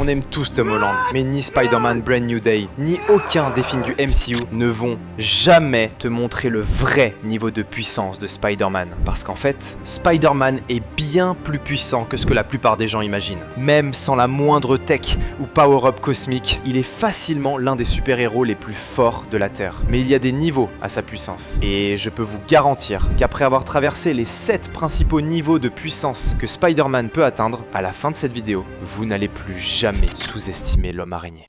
On aime tous Tom Holland, mais ni Spider-Man Brand New Day, ni aucun des films du MCU ne vont jamais te montrer le vrai niveau de puissance de Spider-Man. Parce qu'en fait, Spider-Man est bien plus puissant que ce que la plupart des gens imaginent. Même sans la moindre tech ou power-up cosmique, il est facilement l'un des super-héros les plus forts de la Terre. Mais il y a des niveaux à sa puissance. Et je peux vous garantir qu'après avoir traversé les 7 principaux niveaux de puissance que Spider-Man peut atteindre, à la fin de cette vidéo, vous n'allez plus jamais sous-estimer l'homme araignée.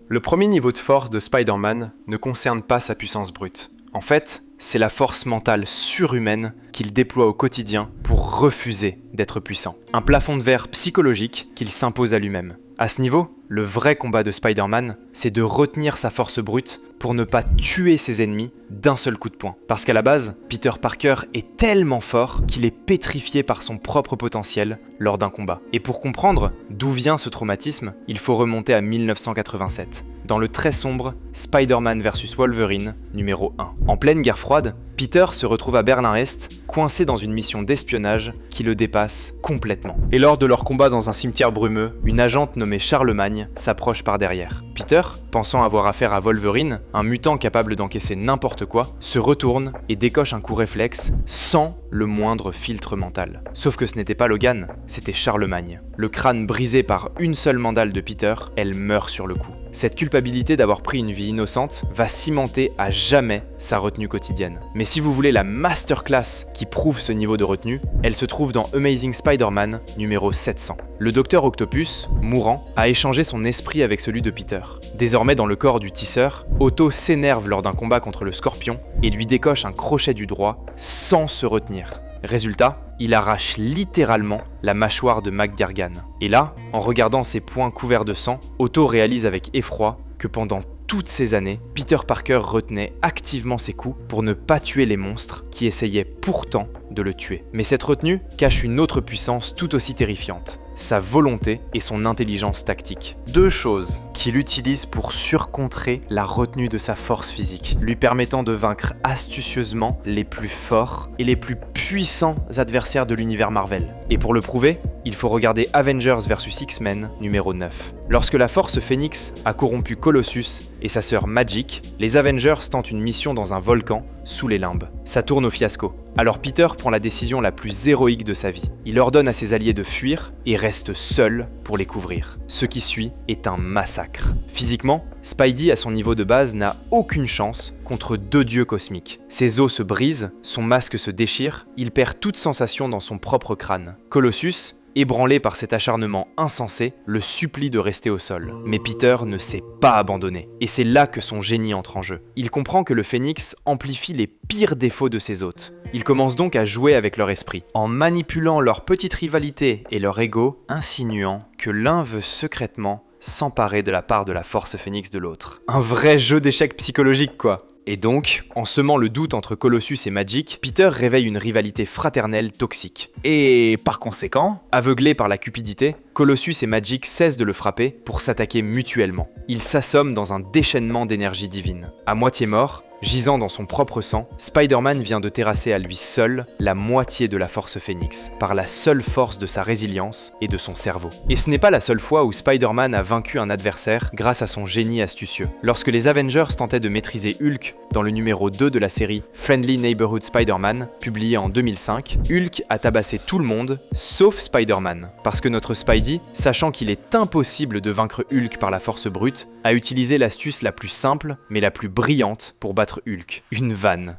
Le premier niveau de force de Spider-Man ne concerne pas sa puissance brute. En fait, c'est la force mentale surhumaine qu'il déploie au quotidien pour refuser d'être puissant. Un plafond de verre psychologique qu'il s'impose à lui-même. À ce niveau, le vrai combat de Spider-Man, c'est de retenir sa force brute pour ne pas tuer ses ennemis d'un seul coup de poing. Parce qu'à la base, Peter Parker est tellement fort qu'il est pétrifié par son propre potentiel lors d'un combat. Et pour comprendre d'où vient ce traumatisme, il faut remonter à 1987, dans le très sombre Spider-Man vs Wolverine numéro 1. En pleine guerre froide, Peter se retrouve à Berlin-Est, coincé dans une mission d'espionnage qui le dépasse complètement. Et lors de leur combat dans un cimetière brumeux, une agente nommée Charlemagne s'approche par derrière. Peter, pensant avoir affaire à Wolverine, un mutant capable d'encaisser n'importe quoi, se retourne et décoche un coup réflexe sans le moindre filtre mental. Sauf que ce n'était pas Logan, c'était Charlemagne. Le crâne brisé par une seule mandale de Peter, elle meurt sur le coup. Cette culpabilité d'avoir pris une vie innocente va cimenter à jamais sa retenue quotidienne. Mais si vous voulez la masterclass qui prouve ce niveau de retenue, elle se trouve dans Amazing Spider-Man numéro 700. Le Docteur Octopus, mourant, a échangé son esprit avec celui de Peter. Désormais dans le corps du tisseur, Otto s'énerve lors d'un combat contre le Scorpion et lui décoche un crochet du droit sans se retenir. Résultat, il arrache littéralement la mâchoire de McGargan. Et là, en regardant ses poings couverts de sang, Otto réalise avec effroi que pendant toutes ces années, Peter Parker retenait activement ses coups pour ne pas tuer les monstres qui essayaient pourtant de le tuer. Mais cette retenue cache une autre puissance tout aussi terrifiante, sa volonté et son intelligence tactique. Deux choses qu'il utilise pour surcontrer la retenue de sa force physique, lui permettant de vaincre astucieusement les plus forts et les plus puissants adversaires de l'univers Marvel. Et pour le prouver, il faut regarder Avengers vs X-Men numéro 9. Lorsque la Force Phoenix a corrompu Colossus et sa sœur Magic, les Avengers tentent une mission dans un volcan sous les limbes. Ça tourne au fiasco. Alors Peter prend la décision la plus héroïque de sa vie. Il ordonne à ses alliés de fuir et reste seul pour les couvrir. Ce qui suit est un massacre. Physiquement, Spidey à son niveau de base n'a aucune chance contre deux dieux cosmiques. Ses os se brisent, son masque se déchire, il perd toute sensation dans son propre crâne. Colossus, ébranlé par cet acharnement insensé, le supplie de rester au sol. Mais Peter ne s'est pas abandonné. Et c'est là que son génie entre en jeu. Il comprend que le Phénix amplifie les pires défauts de ses hôtes. Il commence donc à jouer avec leur esprit, en manipulant leur petite rivalité et leur ego, insinuant que l'un veut secrètement s'emparer de la part de la Force Phénix de l'autre. Un vrai jeu d'échecs psychologique quoi. Et donc, en semant le doute entre Colossus et Magic, Peter réveille une rivalité fraternelle toxique. Et par conséquent, aveuglés par la cupidité, Colossus et Magic cessent de le frapper pour s'attaquer mutuellement. Ils s'assomment dans un déchaînement d'énergie divine. À moitié mort, gisant dans son propre sang, Spider-Man vient de terrasser à lui seul la moitié de la Force Phénix, par la seule force de sa résilience et de son cerveau. Et ce n'est pas la seule fois où Spider-Man a vaincu un adversaire grâce à son génie astucieux. Lorsque les Avengers tentaient de maîtriser Hulk dans le numéro 2 de la série Friendly Neighborhood Spider-Man, publié en 2005, Hulk a tabassé tout le monde, sauf Spider-Man. Parce que notre Spidey, sachant qu'il est impossible de vaincre Hulk par la force brute, a utilisé l'astuce la plus simple, mais la plus brillante pour battre Hulk, une vanne.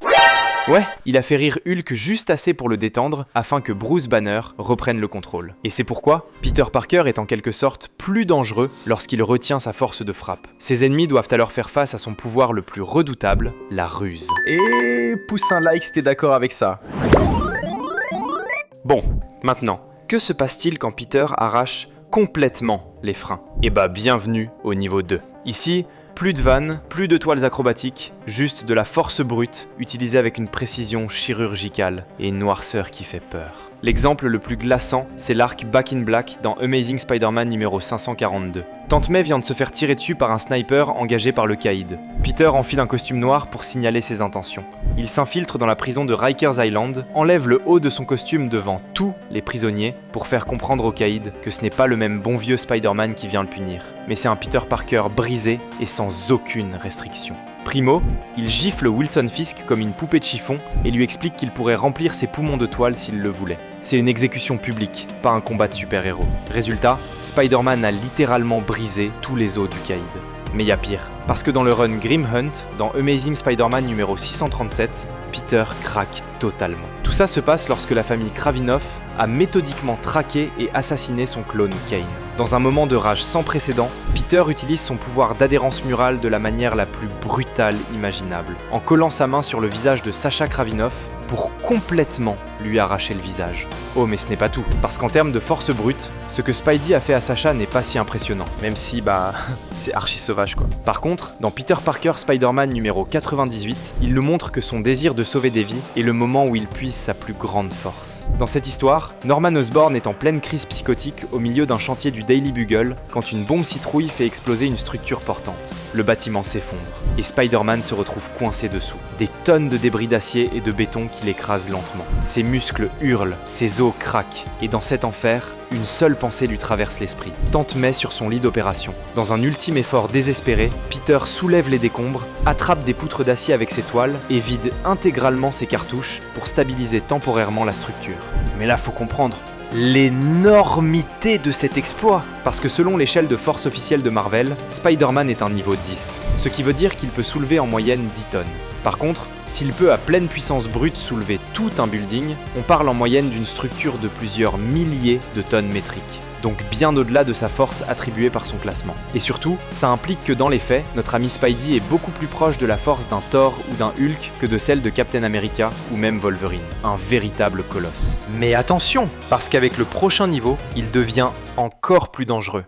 Ouais, il a fait rire Hulk juste assez pour le détendre afin que Bruce Banner reprenne le contrôle. Et c'est pourquoi Peter Parker est en quelque sorte plus dangereux lorsqu'il retient sa force de frappe. Ses ennemis doivent alors faire face à son pouvoir le plus redoutable, la ruse. Et pousse un like si t'es d'accord avec ça. Bon, maintenant, que se passe-t-il quand Peter arrache complètement les freins? Eh bah bienvenue au niveau 2. Ici, plus de vannes, plus de toiles acrobatiques, juste de la force brute utilisée avec une précision chirurgicale et une noirceur qui fait peur. L'exemple le plus glaçant, c'est l'arc Back in Black dans Amazing Spider-Man numéro 542. Tante May vient de se faire tirer dessus par un sniper engagé par le caïd. Peter enfile un costume noir pour signaler ses intentions. Il s'infiltre dans la prison de Rikers Island, enlève le haut de son costume devant tous les prisonniers pour faire comprendre au caïd que ce n'est pas le même bon vieux Spider-Man qui vient le punir, mais c'est un Peter Parker brisé et sans aucune restriction. Primo, il gifle Wilson Fisk comme une poupée de chiffon et lui explique qu'il pourrait remplir ses poumons de toile s'il le voulait. C'est une exécution publique, pas un combat de super-héros. Résultat, Spider-Man a littéralement brisé tous les os du caïd. Mais y a pire, parce que dans le run Grim Hunt, dans Amazing Spider-Man numéro 637, Peter craque totalement. Tout ça se passe lorsque la famille Kravinoff a méthodiquement traqué et assassiné son clone Kane. Dans un moment de rage sans précédent, Peter utilise son pouvoir d'adhérence murale de la manière la plus brutale imaginable, en collant sa main sur le visage de Sasha Kravinoff pour complètement lui arracher le visage. Oh mais ce n'est pas tout, parce qu'en termes de force brute, ce que Spidey a fait à Sasha n'est pas si impressionnant, même si c'est archi sauvage quoi. Par contre, dans Peter Parker Spider-Man numéro 98, il nous montre que son désir de sauver des vies est le moment où il puise sa plus grande force. Dans cette histoire, Norman Osborn est en pleine crise psychotique au milieu d'un chantier du Daily Bugle quand une bombe citrouille fait exploser une structure portante. Le bâtiment s'effondre, et Spider-Man se retrouve coincé dessous. Des tonnes de débris d'acier et de béton qui l'écrasent lentement. Ses muscles hurlent, ses os craquent, et dans cet enfer, une seule pensée lui traverse l'esprit. Tante May sur son lit d'opération. Dans un ultime effort désespéré, Peter soulève les décombres, attrape des poutres d'acier avec ses toiles et vide intégralement ses cartouches pour stabiliser temporairement la structure. Mais là, faut comprendre l'énormité de cet exploit. Parce que selon l'échelle de force officielle de Marvel, Spider-Man est un niveau 10, ce qui veut dire qu'il peut soulever en moyenne 10 tonnes. Par contre, s'il peut à pleine puissance brute soulever tout un building, on parle en moyenne d'une structure de plusieurs milliers de tonnes métriques. Donc bien au-delà de sa force attribuée par son classement. Et surtout, ça implique que dans les faits, notre ami Spidey est beaucoup plus proche de la force d'un Thor ou d'un Hulk que de celle de Captain America ou même Wolverine. Un véritable colosse. Mais attention, parce qu'avec le prochain niveau, il devient encore plus dangereux.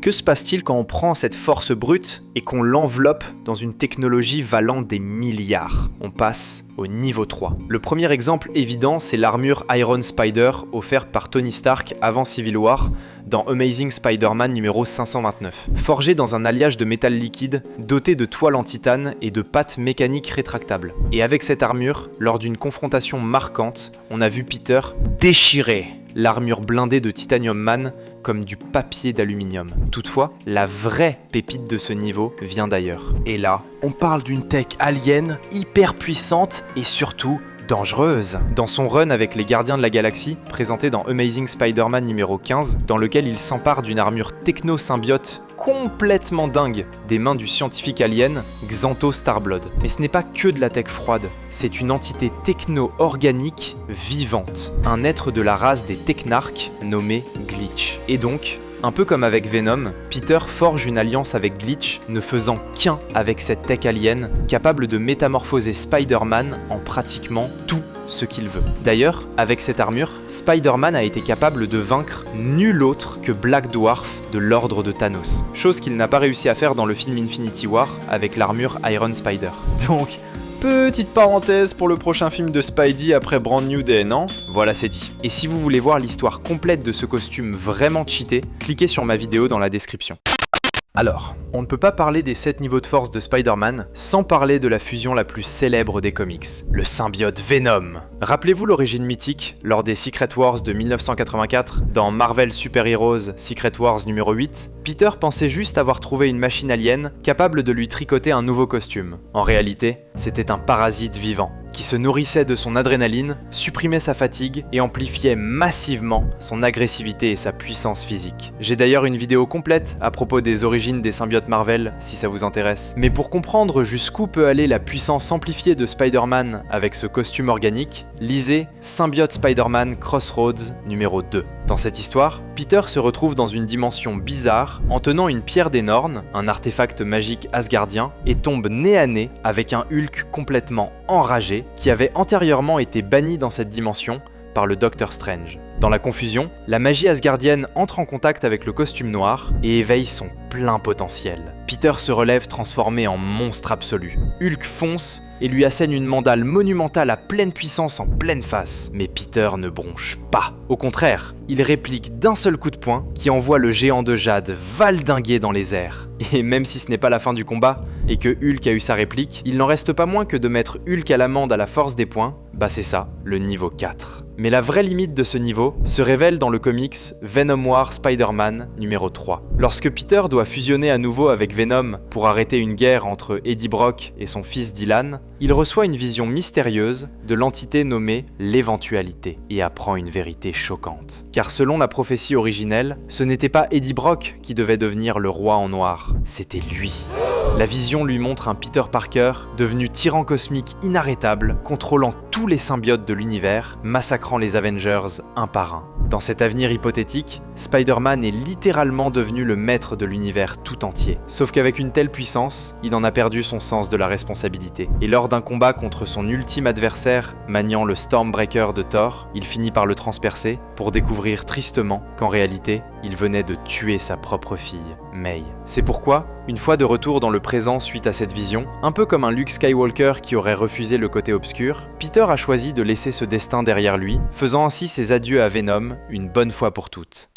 Que se passe-t-il quand on prend cette force brute et qu'on l'enveloppe dans une technologie valant des milliards? On passe au niveau 3. Le premier exemple évident, c'est l'armure Iron Spider offerte par Tony Stark avant Civil War dans Amazing Spider-Man numéro 529. Forgée dans un alliage de métal liquide, dotée de toiles en titane et de pattes mécaniques rétractables. Et avec cette armure, lors d'une confrontation marquante, on a vu Peter déchirer l'armure blindée de Titanium Man comme du papier d'aluminium. Toutefois, la vraie pépite de ce niveau vient d'ailleurs. Et là, on parle d'une tech alien hyper puissante et surtout dangereuse. Dans son run avec les Gardiens de la Galaxie, présenté dans Amazing Spider-Man numéro 15, dans lequel il s'empare d'une armure techno-symbiote complètement dingue des mains du scientifique alien Xanto Starblood. Mais ce n'est pas que de la tech froide, c'est une entité techno-organique vivante, un être de la race des Technarques nommé Glitch. Et donc, un peu comme avec Venom, Peter forge une alliance avec Glitch, ne faisant qu'un avec cette tech alien, capable de métamorphoser Spider-Man en pratiquement tout ce qu'il veut. D'ailleurs, avec cette armure, Spider-Man a été capable de vaincre nul autre que Black Dwarf de l'ordre de Thanos, chose qu'il n'a pas réussi à faire dans le film Infinity War avec l'armure Iron Spider. Donc, petite parenthèse pour le prochain film de Spidey après Brand New Day, non? Voilà, c'est dit. Et si vous voulez voir l'histoire complète de ce costume vraiment cheaté, cliquez sur ma vidéo dans la description. Alors, on ne peut pas parler des 7 niveaux de force de Spider-Man sans parler de la fusion la plus célèbre des comics, le symbiote Venom. Rappelez-vous l'origine mythique lors des Secret Wars de 1984 dans Marvel Super Heroes Secret Wars numéro 8, Peter pensait juste avoir trouvé une machine alien capable de lui tricoter un nouveau costume. En réalité, c'était un parasite vivant qui se nourrissait de son adrénaline, supprimait sa fatigue et amplifiait massivement son agressivité et sa puissance physique. J'ai d'ailleurs une vidéo complète à propos des origines des symbiotes Marvel, si ça vous intéresse. Mais pour comprendre jusqu'où peut aller la puissance amplifiée de Spider-Man avec ce costume organique, lisez Symbiote Spider-Man Crossroads numéro 2. Dans cette histoire, Peter se retrouve dans une dimension bizarre en tenant une pierre des Norns, un artefact magique asgardien, et tombe nez à nez avec un Hulk complètement enragé qui avait antérieurement été banni dans cette dimension par le Docteur Strange. Dans la confusion, la magie asgardienne entre en contact avec le costume noir et éveille son plein potentiel. Peter se relève transformé en monstre absolu. Hulk fonce et lui assène une mandale monumentale à pleine puissance en pleine face. Mais Peter ne bronche pas. Au contraire, il réplique d'un seul coup de poing qui envoie le géant de jade valdinguer dans les airs. Et même si ce n'est pas la fin du combat et que Hulk a eu sa réplique, il n'en reste pas moins que de mettre Hulk à l'amende à la force des poings, bah c'est ça, le niveau 4. Mais la vraie limite de ce niveau se révèle dans le comics Venom War Spider-Man numéro 3. Lorsque Peter doit fusionner à nouveau avec Venom pour arrêter une guerre entre Eddie Brock et son fils Dylan, il reçoit une vision mystérieuse de l'entité nommée l'Éventualité et apprend une vérité choquante. Car selon la prophétie originelle, ce n'était pas Eddie Brock qui devait devenir le roi en noir, c'était lui. La vision lui montre un Peter Parker devenu tyran cosmique inarrêtable, contrôlant tous les symbiotes de l'univers, massacrant les Avengers un par un. Dans cet avenir hypothétique, Spider-Man est littéralement devenu le maître de l'univers tout entier. Sauf qu'avec une telle puissance, il en a perdu son sens de la responsabilité. Et lors d'un combat contre son ultime adversaire, maniant le Stormbreaker de Thor, il finit par le transpercer pour découvrir tristement qu'en réalité, il venait de tuer sa propre fille, May. C'est pourquoi, une fois de retour dans le présent suite à cette vision, un peu comme un Luke Skywalker qui aurait refusé le côté obscur, Peter a choisi de laisser ce destin derrière lui, faisant ainsi ses adieux à Venom une bonne fois pour toutes.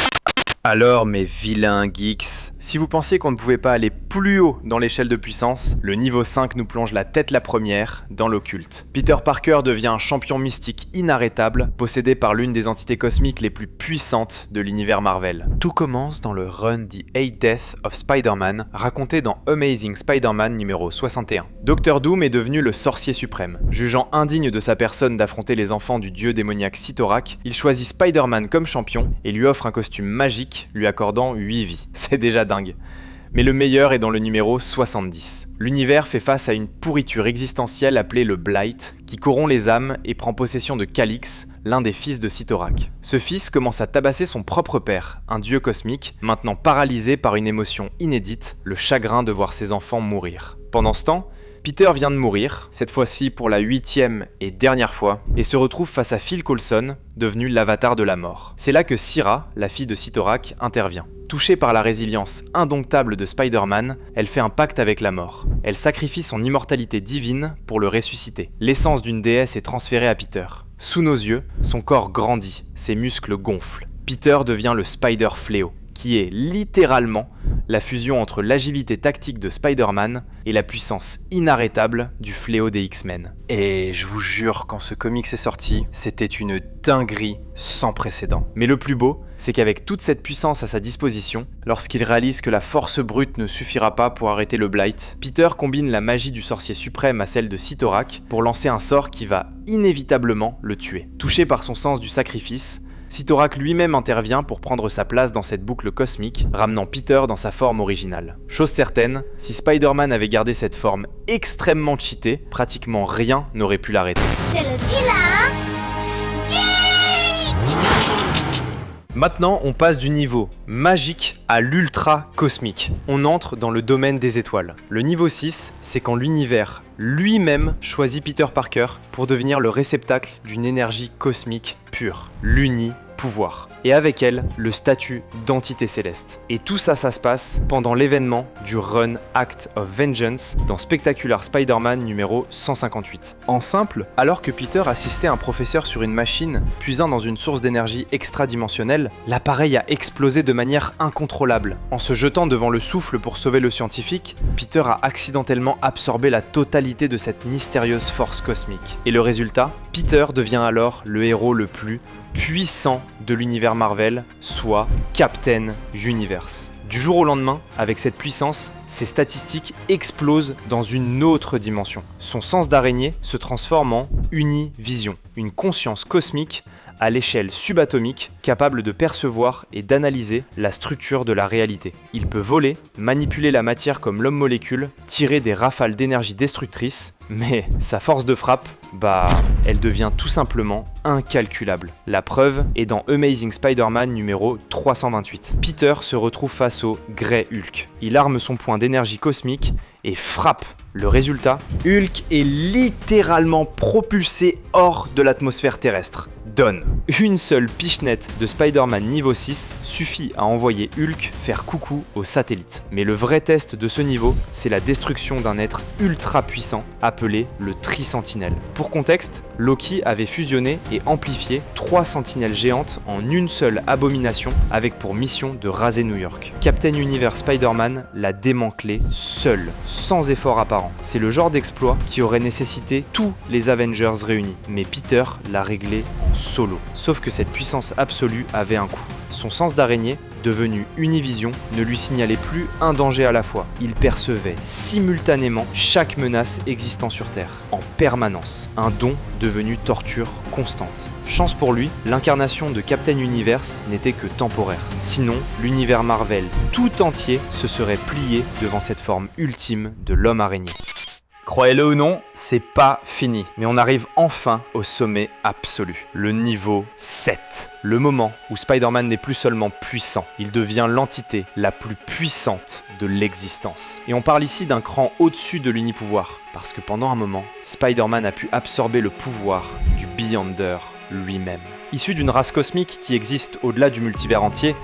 Alors mes vilains geeks, si vous pensiez qu'on ne pouvait pas aller plus haut dans l'échelle de puissance, le niveau 5 nous plonge la tête la première dans l'occulte. Peter Parker devient un champion mystique inarrêtable, possédé par l'une des entités cosmiques les plus puissantes de l'univers Marvel. Tout commence dans le run The 8 Deaths of Spider-Man, raconté dans Amazing Spider-Man numéro 61. Dr. Doom est devenu le sorcier suprême. Jugeant indigne de sa personne d'affronter les enfants du dieu démoniaque Cyttorak, il choisit Spider-Man comme champion et lui offre un costume magique lui accordant 8 vies. C'est déjà dingue. Mais le meilleur est dans le numéro 70. L'univers fait face à une pourriture existentielle appelée le Blight, qui corrompt les âmes et prend possession de Calix, l'un des fils de Cyttorak. Ce fils commence à tabasser son propre père, un dieu cosmique, maintenant paralysé par une émotion inédite, le chagrin de voir ses enfants mourir. Pendant ce temps, Peter vient de mourir, cette fois-ci pour la 8e et dernière fois, et se retrouve face à Phil Coulson, devenu l'avatar de la mort. C'est là que Syrah, la fille de Cyttorak, intervient. Touchée par la résilience indomptable de Spider-Man, elle fait un pacte avec la mort. Elle sacrifie son immortalité divine pour le ressusciter. L'essence d'une déesse est transférée à Peter. Sous nos yeux, son corps grandit, ses muscles gonflent. Peter devient le Spider-Fléau, qui est littéralement la fusion entre l'agilité tactique de Spider-Man et la puissance inarrêtable du fléau des X-Men. Et je vous jure, quand ce comics est sorti, c'était une dinguerie sans précédent. Mais le plus beau, c'est qu'avec toute cette puissance à sa disposition, lorsqu'il réalise que la force brute ne suffira pas pour arrêter le Blight, Peter combine la magie du sorcier suprême à celle de Cyttorak pour lancer un sort qui va inévitablement le tuer. Touché par son sens du sacrifice, Cyttorak lui-même intervient pour prendre sa place dans cette boucle cosmique, ramenant Peter dans sa forme originale. Chose certaine, si Spider-Man avait gardé cette forme extrêmement cheatée, pratiquement rien n'aurait pu l'arrêter. C'est le vilain geek. Maintenant, on passe du niveau magique à l'ultra cosmique. On entre dans le domaine des étoiles. Le niveau 6, c'est quand l'univers lui-même choisit Peter Parker pour devenir le réceptacle d'une énergie cosmique pure, l'uni-pouvoir. Et avec elle, le statut d'entité céleste. Et tout ça, ça se passe pendant l'événement du Run Act of Vengeance dans Spectacular Spider-Man numéro 158. En simple, alors que Peter assistait un professeur sur une machine puisant dans une source d'énergie extradimensionnelle, l'appareil a explosé de manière incontrôlable. En se jetant devant le souffle pour sauver le scientifique, Peter a accidentellement absorbé la totalité de cette mystérieuse force cosmique. Et le résultat, Peter devient alors le héros le plus puissant de l'univers Marvel, soit Captain Universe. Du jour au lendemain, avec cette puissance, ses statistiques explosent dans une autre dimension. Son sens d'araignée se transforme en Univision, une conscience cosmique à l'échelle subatomique capable de percevoir et d'analyser la structure de la réalité. Il peut voler, manipuler la matière comme l'homme molécule, tirer des rafales d'énergie destructrices, mais sa force de frappe, elle devient tout simplement incalculable. La preuve est dans Amazing Spider-Man numéro 328. Peter se retrouve face au Grey Hulk. Il arme son point d'énergie cosmique et frappe Le résultat, Hulk est littéralement propulsé hors de l'atmosphère terrestre. Donne. Une seule pichenette de Spider-Man niveau 6 suffit à envoyer Hulk faire coucou au satellite. Mais le vrai test de ce niveau, c'est la destruction d'un être ultra puissant appelé le Tri-Sentinelle. Pour contexte, Loki avait fusionné et amplifié 3 sentinelles géantes en une seule abomination avec pour mission de raser New York. Captain Universe Spider-Man l'a démantelé seul, sans effort apparent. C'est le genre d'exploit qui aurait nécessité tous les Avengers réunis. Mais Peter l'a réglé en solo. Sauf que cette puissance absolue avait un coût. Son sens d'araignée, devenu Univision, ne lui signalait plus un danger à la fois. Il percevait simultanément chaque menace existant sur Terre, en permanence. Un don devenu torture constante. Chance pour lui, l'incarnation de Captain Universe n'était que temporaire. Sinon, l'univers Marvel tout entier se serait plié devant cette forme ultime de l'homme araignée. Croyez-le ou non, c'est pas fini, mais on arrive enfin au sommet absolu, le niveau 7. Le moment où Spider-Man n'est plus seulement puissant, il devient l'entité la plus puissante de l'existence. Et on parle ici d'un cran au-dessus de l'unipouvoir, parce que pendant un moment, Spider-Man a pu absorber le pouvoir du Beyonder lui-même. Issu d'une race cosmique qui existe au-delà du multivers entier,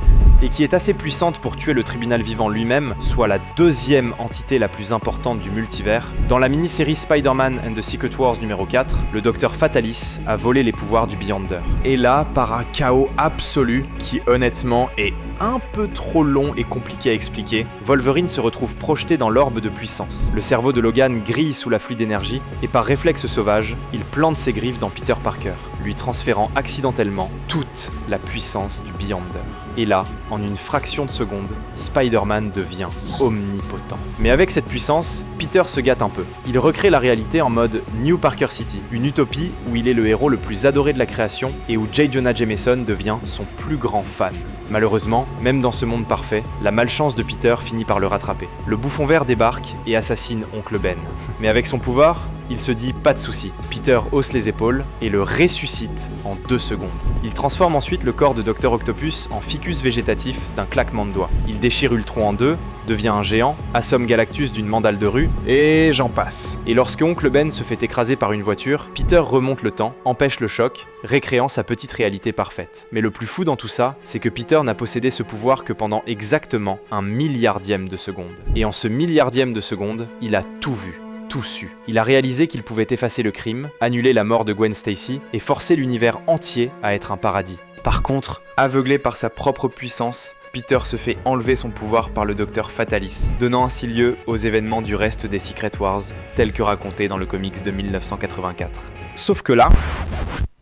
et qui est assez puissante pour tuer le tribunal vivant lui-même, soit la deuxième entité la plus importante du multivers, dans la mini-série Spider-Man and the Secret Wars numéro 4, le docteur Fatalis a volé les pouvoirs du Beyonder. Et là, par un chaos absolu qui honnêtement est un peu trop long et compliqué à expliquer, Wolverine se retrouve projeté dans l'orbe de puissance. Le cerveau de Logan grille sous la pluie d'énergie, et par réflexe sauvage, il plante ses griffes dans Peter Parker, lui transférant accidentellement toute la puissance du Beyonder. Et là, en une fraction de seconde, Spider-Man devient omnipotent. Mais avec cette puissance, Peter se gâte un peu. Il recrée la réalité en mode New Parker City, une utopie où il est le héros le plus adoré de la création et où J. Jonah Jameson devient son plus grand fan. Malheureusement, même dans ce monde parfait, la malchance de Peter finit par le rattraper. Le bouffon vert débarque et assassine Oncle Ben. Mais avec son pouvoir, il se dit pas de soucis. Peter hausse les épaules et le ressuscite en 2 secondes. Il transforme ensuite le corps de Dr. Octopus en ficus végétatif d'un claquement de doigts. Il déchire Ultron en 2, devient un géant, assomme Galactus d'une mandale de rue, et j'en passe. Et lorsque Oncle Ben se fait écraser par une voiture, Peter remonte le temps, empêche le choc, récréant sa petite réalité parfaite. Mais le plus fou dans tout ça, c'est que Peter n'a possédé ce pouvoir que pendant exactement 1 milliardième de seconde. Et en ce milliardième de seconde, il a tout vu. Tout su. Il a réalisé qu'il pouvait effacer le crime, annuler la mort de Gwen Stacy et forcer l'univers entier à être un paradis. Par contre, aveuglé par sa propre puissance, Peter se fait enlever son pouvoir par le docteur Fatalis, donnant ainsi lieu aux événements du reste des Secret Wars, tels que racontés dans le comics de 1984. Sauf que là...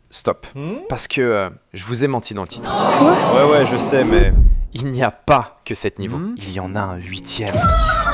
Stop. Parce que je vous ai menti dans le titre. Quoi ? Ouais, je sais, mais... Il n'y a pas que 7 niveaux. Il y en a un 8e,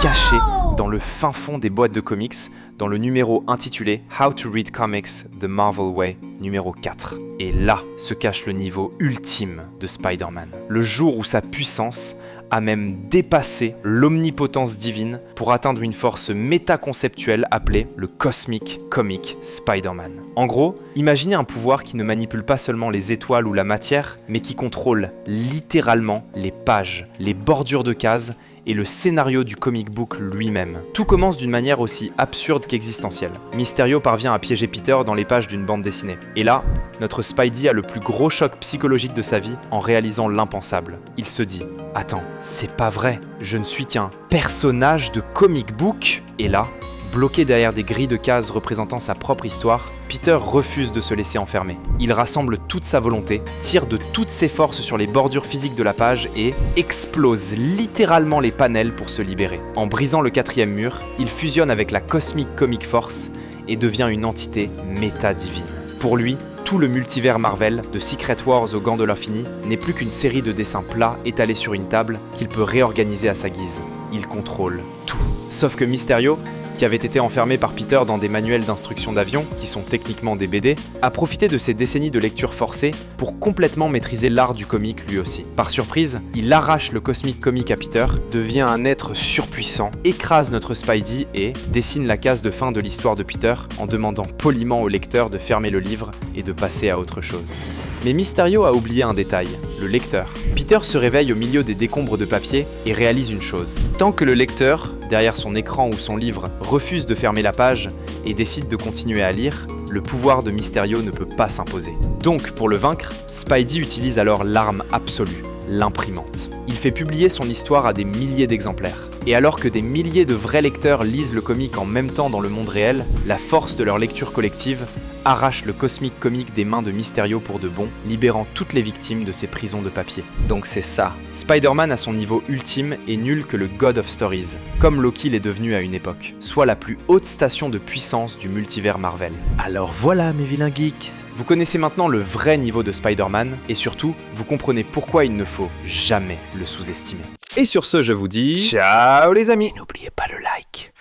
caché dans le fin fond des boîtes de comics, dans le numéro intitulé How to Read Comics The Marvel Way, numéro 4. Et là se cache le niveau ultime de Spider-Man. Le jour où sa puissance a même dépassé l'omnipotence divine pour atteindre une force métaconceptuelle appelée le Cosmic Comic Spider-Man. En gros, imaginez un pouvoir qui ne manipule pas seulement les étoiles ou la matière, mais qui contrôle littéralement les pages, les bordures de cases et le scénario du comic book lui-même. Tout commence d'une manière aussi absurde qu'existentielle. Mysterio parvient à piéger Peter dans les pages d'une bande dessinée. Et là, notre Spidey a le plus gros choc psychologique de sa vie en réalisant l'impensable. Il se dit « Attends, c'est pas vrai, je ne suis qu'un personnage de comic book ?» Et là, bloqué derrière des grilles de cases représentant sa propre histoire, Peter refuse de se laisser enfermer. Il rassemble toute sa volonté, tire de toutes ses forces sur les bordures physiques de la page et explose littéralement les panels pour se libérer. En brisant le 4e mur, il fusionne avec la Cosmic Comic Force et devient une entité méta-divine. Pour lui, tout le multivers Marvel, de Secret Wars au Gant de l'Infini, n'est plus qu'une série de dessins plats étalés sur une table qu'il peut réorganiser à sa guise. Il contrôle tout. Sauf que Mysterio, qui avait été enfermé par Peter dans des manuels d'instruction d'avion, qui sont techniquement des BD, a profité de ces décennies de lecture forcée pour complètement maîtriser l'art du comic lui aussi. Par surprise, il arrache le Cosmic Comic à Peter, devient un être surpuissant, écrase notre Spidey et dessine la case de fin de l'histoire de Peter en demandant poliment au lecteur de fermer le livre et de passer à autre chose. Mais Mysterio a oublié un détail, le lecteur. Peter se réveille au milieu des décombres de papier et réalise une chose. Tant que le lecteur, derrière son écran ou son livre, refuse de fermer la page et décide de continuer à lire, le pouvoir de Mysterio ne peut pas s'imposer. Donc, pour le vaincre, Spidey utilise alors l'arme absolue, l'imprimante. Il fait publier son histoire à des milliers d'exemplaires. Et alors que des milliers de vrais lecteurs lisent le comic en même temps dans le monde réel, la force de leur lecture collective arrache le Cosmic Comic des mains de Mysterio pour de bon, libérant toutes les victimes de ces prisons de papier. Donc c'est ça. Spider-Man à son niveau ultime est nul que le God of Stories, comme Loki l'est devenu à une époque, soit la plus haute station de puissance du multivers Marvel. Alors voilà mes vilains geeks. Vous connaissez maintenant le vrai niveau de Spider-Man, et surtout, vous comprenez pourquoi il ne faut jamais le sous-estimer. Et sur ce, je vous dis... Ciao les amis! N'oubliez pas le like.